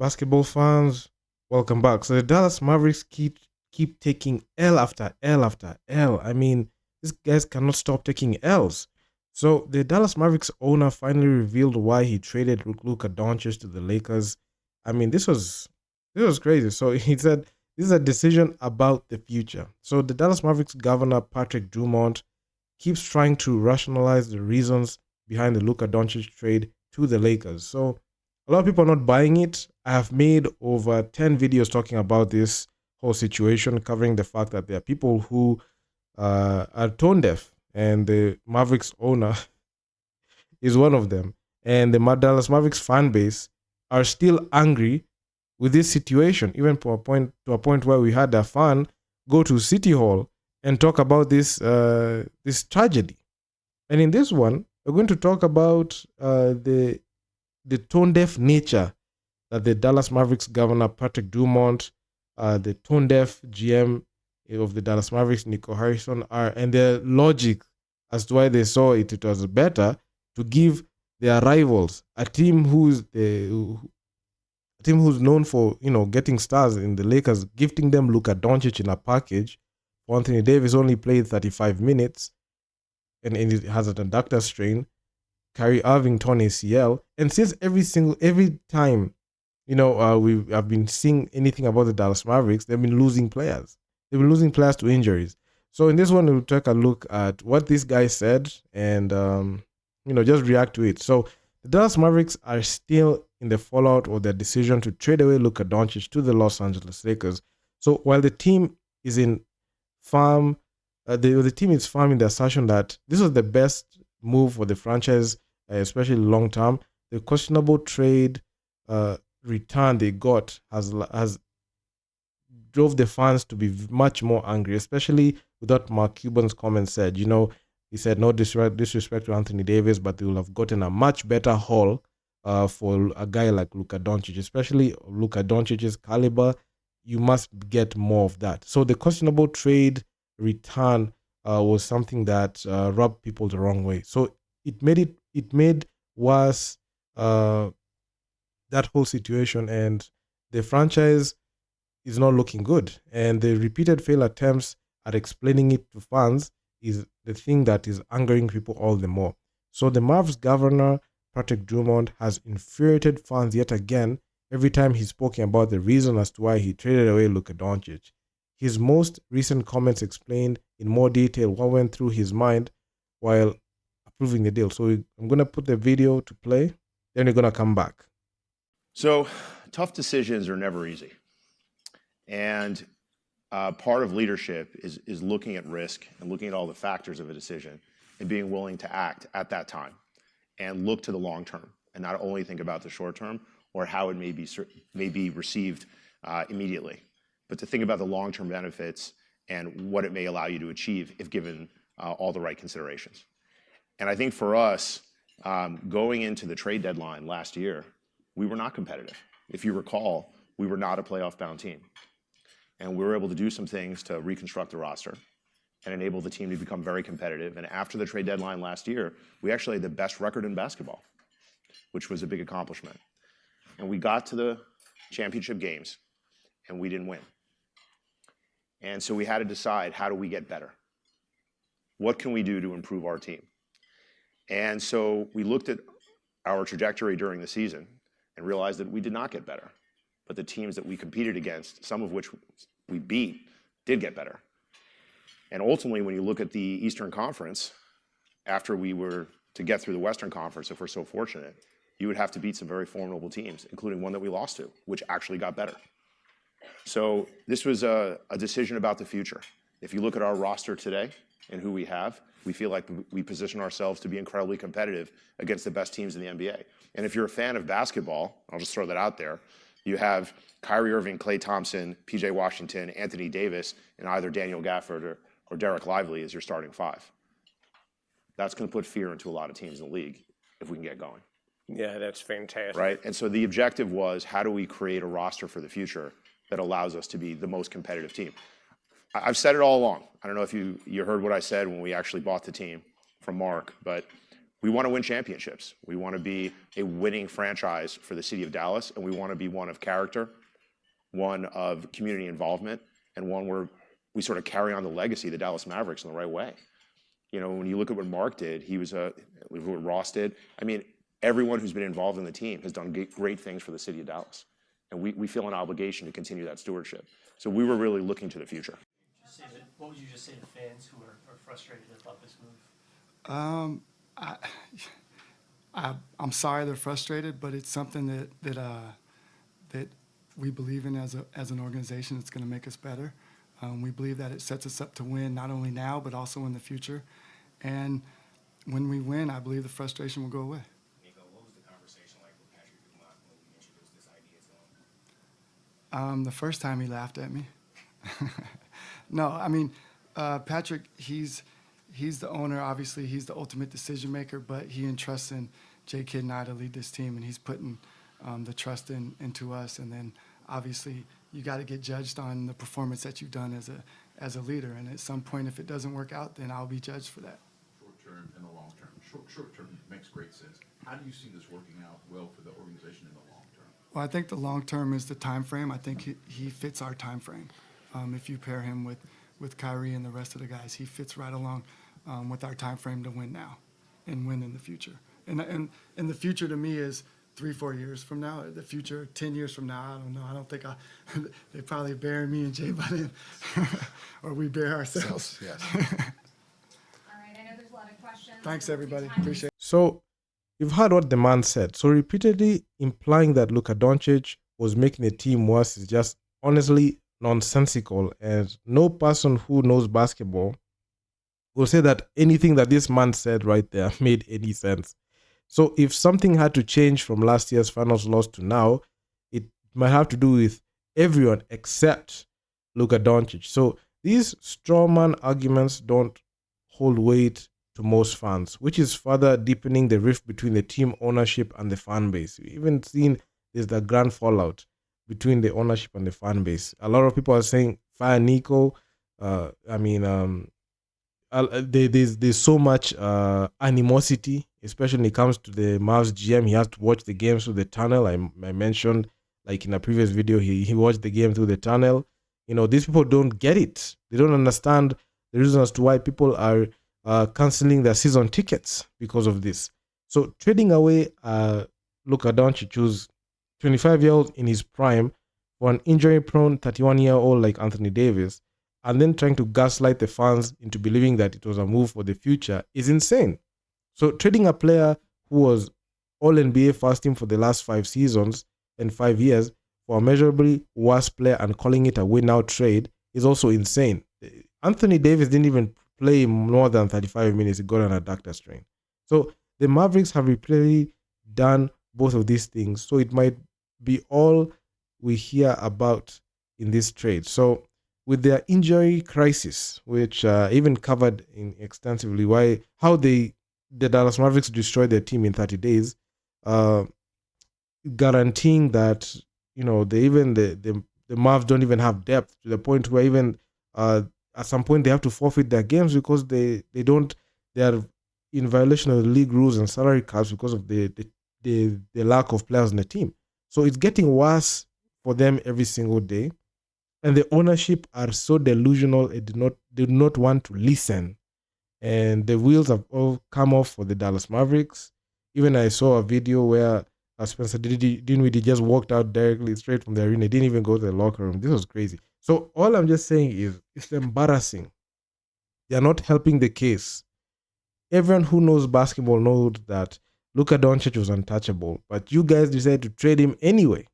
Basketball fans, welcome back. So the Dallas Mavericks keep taking L after L after L. I mean, these guys cannot stop taking L's. So the Dallas Mavericks owner finally revealed why he traded Luka Doncic to the Lakers. I mean, this was crazy. So he said this is a decision about the future. So the Dallas Mavericks governor Patrick Dumont keeps trying to rationalize the reasons behind the Luka Doncic trade to the Lakers. So a lot of people are not buying it. I have made over 10 videos talking about this whole situation, covering the fact that there are people who are tone deaf, and the Mavericks owner is one of them. And the Dallas Mavericks fan base are still angry with this situation, even to a point where we had a fan go to City Hall and talk about this tragedy. And in this one, we're going to talk about the tone deaf nature that the Dallas Mavericks governor Patrick Dumont, the tone deaf GM of the Dallas Mavericks Nico Harrison are, and their logic as to why they saw it was better to give their rivals a team who's known for getting stars in the Lakers, gifting them Luka Doncic in a package. Anthony Davis only played 35 minutes, and it has an adductor strain. Kyrie Irving torn ACL, and since every time we have been seeing anything about the Dallas Mavericks, they've been losing players. They've been losing players to injuries. So in this one, we'll take a look at what this guy said and just react to it. So the Dallas Mavericks are still in the fallout of their decision to trade away Luka Doncic to the Los Angeles Lakers. So while the team is in farm, the team is firm in the assertion that this was the best move for the franchise, especially long term. The questionable trade return they got has drove the fans to be much more angry, especially with what Mark Cuban's comments said. He said no disrespect to Anthony Davis, but they will have gotten a much better haul for a guy like Luka Doncic, especially Luka Doncic's caliber. You must get more of that. So the questionable trade return was something that rubbed people the wrong way. So it made worse that whole situation, and the franchise is not looking good. And the repeated failed attempts at explaining it to fans is the thing that is angering people all the more. So the Mavs governor, Patrick Dumont, has infuriated fans yet again every time he's spoken about the reason as to why he traded away Luka Doncic. His most recent comments explained in more detail what went through his mind while approving the deal. So I'm going to put the video to play, then we're going to come back. So tough decisions are never easy. And part of leadership is looking at risk and looking at all the factors of a decision and being willing to act at that time and look to the long term and not only think about the short term or how it may be received immediately, but to think about the long-term benefits and what it may allow you to achieve if given all the right considerations. And I think for us, going into the trade deadline last year, we were not competitive. If you recall, we were not a playoff-bound team. And we were able to do some things to reconstruct the roster and enable the team to become very competitive. And after the trade deadline last year, we actually had the best record in basketball, which was a big accomplishment. And we got to the championship games, and we didn't win. And so we had to decide, how do we get better? What can we do to improve our team? And so we looked at our trajectory during the season and realized that we did not get better. But the teams that we competed against, some of which we beat, did get better. And ultimately, when you look at the Eastern Conference, after we were to get through the Western Conference, if we're so fortunate, you would have to beat some very formidable teams, including one that we lost to, which actually got better. So this was a decision about the future. If you look at our roster today and who we have, we feel like we position ourselves to be incredibly competitive against the best teams in the NBA. And if you're a fan of basketball, I'll just throw that out there, you have Kyrie Irving, Klay Thompson, PJ Washington, Anthony Davis, and either Daniel Gafford or Derek Lively as your starting five. That's going to put fear into a lot of teams in the league if we can get going. Yeah, that's fantastic. Right? And so the objective was, how do we create a roster for the future that allows us to be the most competitive team? I've said it all along. I don't know if you heard what I said when we actually bought the team from Mark, but We want to win championships. We want to be a winning franchise for the city of Dallas, and we want to be one of character, one of community involvement, and one where we sort of carry on the legacy of the Dallas Mavericks in the right way. You know, when you look at what Mark did, what Ross did. I mean, everyone who's been involved in the team has done great things for the city of Dallas. And we feel an obligation to continue that stewardship. So we were really looking to the future. What would you just say to fans who are frustrated about this move? I'm sorry they're frustrated, but it's something that we believe in as an organization. It's going to make us better. We believe that it sets us up to win not only now but also in the future. And when we win, I believe the frustration will go away. Nico, what was the conversation like with Patrick Dumont when you introduced this idea to him? The first time he laughed at me. No, I mean, Patrick, he's the owner. Obviously, he's the ultimate decision maker, but he entrusts in J. Kidd and I to lead this team, and he's putting the trust into us. And then, obviously, you got to get judged on the performance that you've done as a leader. And at some point, if it doesn't work out, then I'll be judged for that. Short term and the long term. Short term makes great sense. How do you see this working out well for the organization in the long term? Well, I think the long term is the time frame. I think he fits our time frame. If you pair him with Kyrie and the rest of the guys, he fits right along with our time frame to win now and win in the future. And the future to me is 3-4 years from now. The future 10 years from now, I don't know. I don't think they probably bury me and Jay by then, or we bury ourselves. Yes. All right, I know there's a lot of questions. Thanks, everybody. Appreciate it. So you've heard what the man said. So repeatedly implying that Luka Doncic was making the team worse is just honestly nonsensical, and no person who knows basketball will say that anything that this man said right there made any sense. So if something had to change from last year's finals loss to now, it might have to do with everyone except Luka Doncic. So these strawman arguments don't hold weight to most fans, which is further deepening the rift between the team ownership and the fan base. We even seen there's the grand fallout between the ownership and the fan base. A lot of people are saying, fire Nico. There's so much animosity, especially when it comes to the Mavs GM. He has to watch the games through the tunnel. I mentioned, like in a previous video, he watched the game through the tunnel. You know, these people don't get it. They don't understand the reason as to why people are canceling their season tickets because of this. So trading away Luka Doncic, who's 25-year-old in his prime, for an injury-prone 31-year-old like Anthony Davis, and then trying to gaslight the fans into believing that it was a move for the future is insane. So trading a player who was All-NBA first team for the last 5 seasons and 5 years for a measurably worse player and calling it a win-now trade is also insane. Anthony Davis didn't even play more than 35 minutes. He got an adductor strain. So the Mavericks have repeatedly done both of these things. So it might be all we hear about in this trade. So with their injury crisis, which even covered extensively how the Dallas Mavericks destroyed their team in 30 days, guaranteeing that, you know, the Mavs don't even have depth to the point where even at some point they have to forfeit their games because they are in violation of the league rules and salary caps because of the lack of players in the team. So it's getting worse for them every single day. And the ownership are so delusional, it did not want to listen. And the wheels have all come off for the Dallas Mavericks. Even I saw a video where Spencer Dinwiddie just walked out directly straight from the arena. He didn't even go to the locker room. This was crazy. So all I'm just saying is it's embarrassing. They are not helping the case. Everyone who knows basketball knows that Luka Doncic was untouchable, but you guys decided to trade him anyway.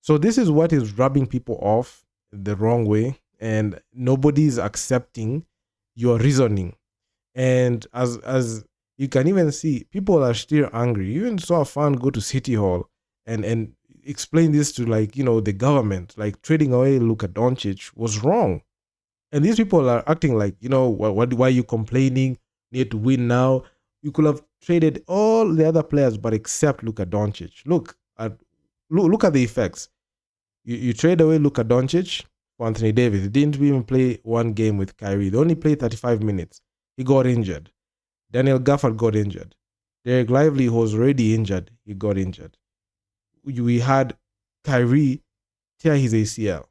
So this is what is rubbing people off the wrong way, and nobody is accepting your reasoning. And as you can even see, people are still angry. You even saw a fan go to City Hall and explain this to, like, you know, the government, like trading away Luka Doncic was wrong. And these people are acting like, you know, why are you complaining? Need to win now. You could have traded all the other players, but except Luka Doncic. Look at the effects. You trade away Luka Doncic for Anthony Davis. He didn't even play one game with Kyrie. They only played 35 minutes. He got injured. Daniel Gafford got injured. Derek Lively was already injured. He got injured. We had Kyrie tear his ACL.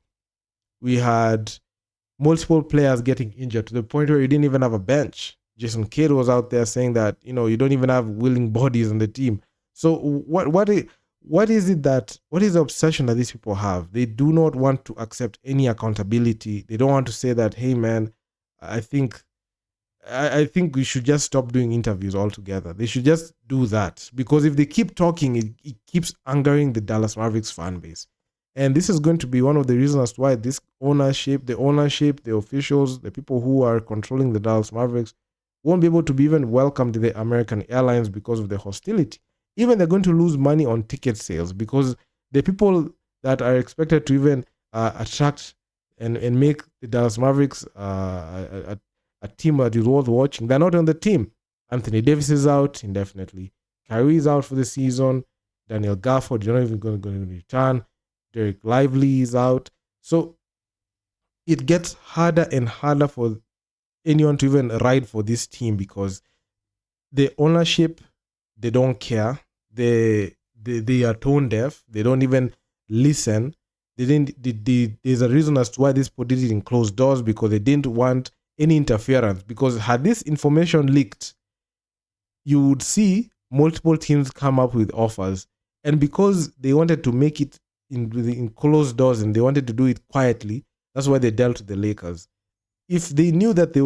We had multiple players getting injured to the point where you didn't even have a bench. Jason Kidd was out there saying that, you don't even have willing bodies on the team. So what is the obsession that these people have? They do not want to accept any accountability. They don't want to say that, hey man, I think we should just stop doing interviews altogether. They should just do that, because if they keep talking, it keeps angering the Dallas Mavericks fan base. And this is going to be one of the reasons why this the officials, the people who are controlling the Dallas Mavericks won't be able to be even welcomed to the American airlines because of the hostility. Even they're going to lose money on ticket sales, because the people that are expected to even attract and make the Dallas Mavericks a team that is worth watching, they're not on the team. Anthony Davis is out indefinitely. Kyrie is out for the season. Daniel Gafford, you're not even going to return. Derek Lively is out. So it gets harder and harder for anyone to even ride for this team, because the ownership, they don't care. They are tone deaf. They don't even listen. There's a reason as to why this put it in closed doors, because they didn't want any interference. Because had this information leaked, you would see multiple teams come up with offers, and because they wanted to make it in closed doors and they wanted to do it quietly, that's why they dealt with the Lakers. If they knew that they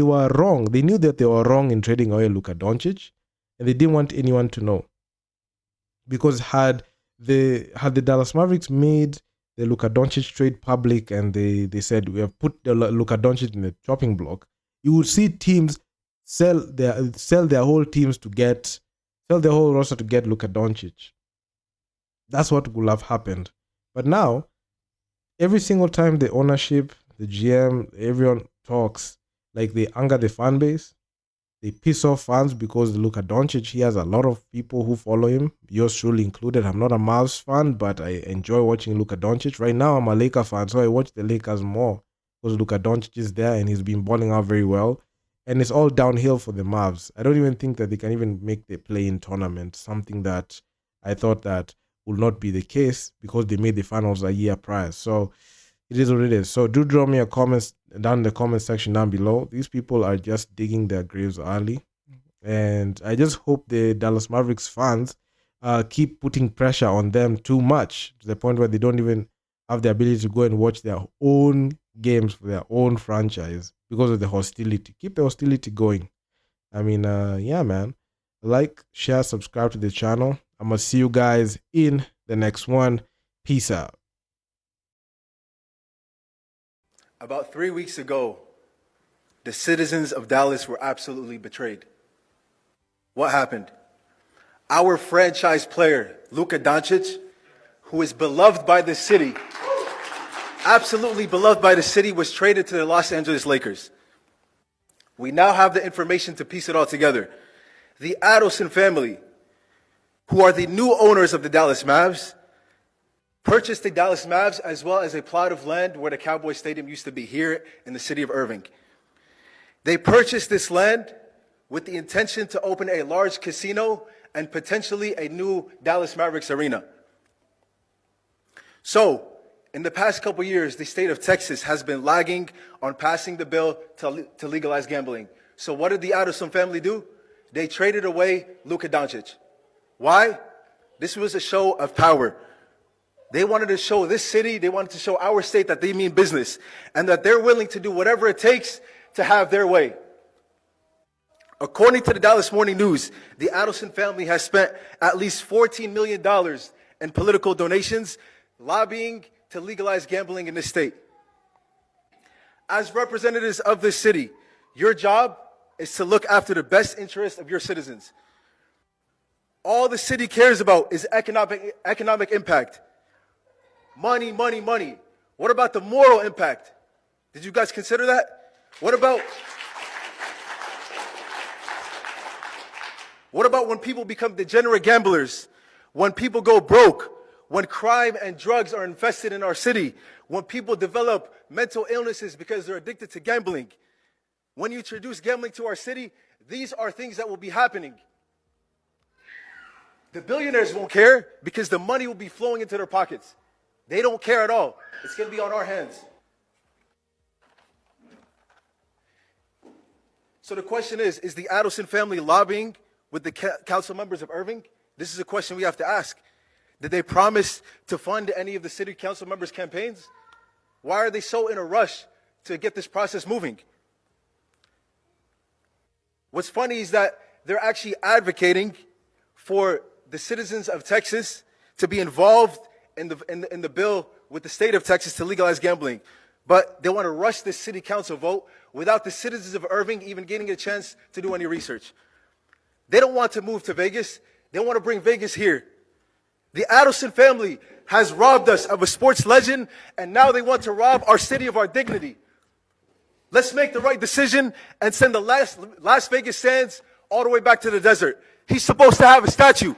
were wrong, they knew that they were wrong in trading away Luka Doncic, and they didn't want anyone to know. Because had the Dallas Mavericks made the Luka Doncic trade public and they said, we have put the Luka Doncic in the chopping block, you would see teams sell their whole roster to get Luka Doncic. That's what would have happened. But now, every single time the ownership, the GM, everyone talks, like they anger the fan base. They piss off fans, because Luka Doncic, he has a lot of people who follow him, yours truly included. I'm not a Mavs fan, but I enjoy watching Luka Doncic. Right now, I'm a Laker fan, so I watch the Lakers more because Luka Doncic is there and he's been balling out very well. And it's all downhill for the Mavs. I don't even think that they can even make the play-in tournament, something that I thought that will not be the case, because they made the finals a year prior. So it is what it is. So do drop me a comment down in the comment section down below. These people are just digging their graves early. And I just hope the Dallas Mavericks fans keep putting pressure on them too much, to the point where they don't even have the ability to go and watch their own games for their own franchise because of the hostility. Keep the hostility going. I mean, yeah, man. Like, share, subscribe to the channel. I'm going to see you guys in the next one. Peace out. About 3 weeks ago, the citizens of Dallas were absolutely betrayed. What happened? Our franchise player, Luka Doncic, who is beloved by the city, absolutely beloved by the city, was traded to the Los Angeles Lakers. We now have the information to piece it all together. The Adelson family, who are the new owners of the Dallas Mavs, purchased the Dallas Mavs as well as a plot of land where the Cowboys Stadium used to be, here in the city of Irving. They purchased this land with the intention to open a large casino and potentially a new Dallas Mavericks arena. So, in the past couple years, the state of Texas has been lagging on passing the bill to legalize gambling. So what did the Adelson family do? They traded away Luka Doncic. Why? This was a show of power. They wanted to show this city, they wanted to show our state that they mean business and that they're willing to do whatever it takes to have their way. According to the Dallas Morning News, the Adelson family has spent at least $14 million in political donations lobbying to legalize gambling in this state. As representatives of this city, your job is to look after the best interest of your citizens. All the city cares about is economic impact. Money, money, money. What about the moral impact? Did you guys consider that? What about when people become degenerate gamblers? When people go broke? When crime and drugs are infested in our city? When people develop mental illnesses because they're addicted to gambling? When you introduce gambling to our city, these are things that will be happening. The billionaires won't care because the money will be flowing into their pockets. They don't care at all. It's going to be on our hands. So the question is the Adelson family lobbying with the council members of Irving? This is a question we have to ask. Did they promise to fund any of the city council members' campaigns? Why are they so in a rush to get this process moving? What's funny is that they're actually advocating for the citizens of Texas to be involved in the bill with the state of Texas to legalize gambling. But they want to rush this city council vote without the citizens of Irving even getting a chance to do any research. They don't want to move to Vegas. They want to bring Vegas here. The Adelson family has robbed us of a sports legend, and now they want to rob our city of our dignity. Let's make the right decision and send the Las Vegas Sands all the way back to the desert. He's supposed to have a statue.